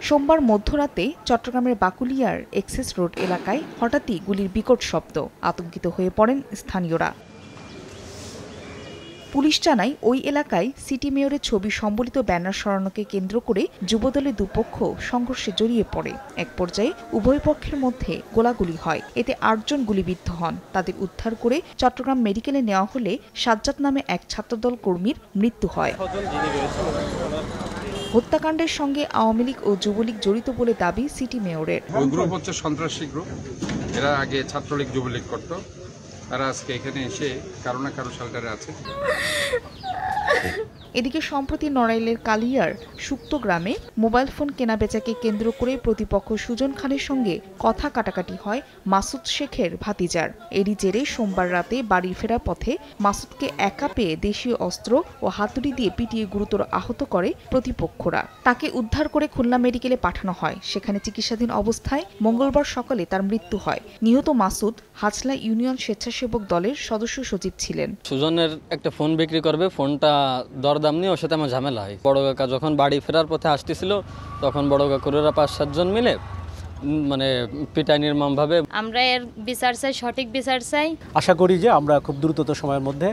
সোমবার মধ্যরাতে চট্টগ্রামের বাকুলিয়ার এক্সেস রোড এলাকায় হঠাৎই গুলির বিকট শব্দ। আতঙ্কিত হয়ে পড়েন স্থানীয়রা। পুলিশ জানায়, ওই এলাকায় সিটি মেয়রের ছবি সম্বলিত ব্যানার সরানোকে কেন্দ্র করে যুবদলের দুপক্ষ সংঘর্ষে জড়িয়ে পড়ে। এক পর্যায়ে উভয় পক্ষের মধ্যে গোলাগুলি হয়। এতে ৮ জন গুলিবিদ্ধ হন। তাদের উদ্ধার করে চট্টগ্রাম মেডিকেলে নেওয়া হলে সাজ্জাদ নামে এক ছাত্রদল কর্মীর মৃত্যু হয়। হত্যাকাণ্ডের সঙ্গে আওয়ামী লীগ ও যুবলীগ জড়িত বলে দাবি সিটি মেয়রের। ওই গ্রুপ হচ্ছে সন্ত্রাসী গ্রুপ। এরা আগে ছাত্রলীগ যুবলীগ করত। তারা আজকে এখানে এসে কারো না কারো শেল্টারে আছে। এদিকে সম্প্রতি নড়াইলের কালিয়ার সুক্ত গ্রামে মোবাইল ফোন কেনাবেচাকে কেন্দ্র করে প্রতিপক্ষ সুজন খানের সঙ্গে কথা কাটাকাটি হয় মাসুদ শেখের ভাতিজার। এরই জেরে সোমবার রাতে বাড়ি ফেরার পথে মাসুদকে একা পেয়ে দেশীয় অস্ত্র ও হাতুড়ি দিয়ে পিটিয়ে গুরুতর আহত করে প্রতিপক্ষরা। তাকে উদ্ধার করে খুলনা মেডিকেলে পাঠানো হয়। সেখানে চিকিৎসাধীন অবস্থায় মঙ্গলবার সকালে তার মৃত্যু হয়। নিহত মাসুদ হাজলা ইউনিয়ন স্বেচ্ছাসেবক দলের সদস্য সচিব ছিলেন। সুজনের একটা ফোন বিক্রি করবে, ফোনটা দরদাম নিয়ে ওর সাথে আমার ঝামেলা হয়। বড় কাকা যখন বাড়ি ফেরার পথে আসতেছিল তখন বড় কাকুরা ৫-৭ জন মিলে পিটাই নির্মমভাবে। আমরা এর বিচার চাই, সঠিক বিচার চাই। আশা করি যে আমরা খুব দ্রুততম সময়ের মধ্যে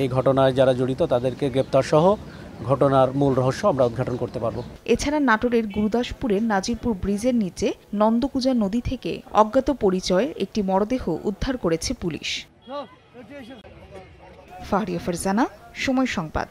এই ঘটনায় যারা জড়িত তাদেরকে গ্রেপ্তার সহ ঘটনার মূল রহস্য আমরা উদ্ঘাটন করতে পারব। এছাড়া নাটোরের গুরুদাসপুরের নাজিরপুর ব্রিজের নিচে নন্দকুজা নদী থেকে অজ্ঞাত পরিচয়ের একটি মরদেহ উদ্ধার করেছে পুলিশ। ফাহরিয়া ফারজানা, সময় সংবাদ।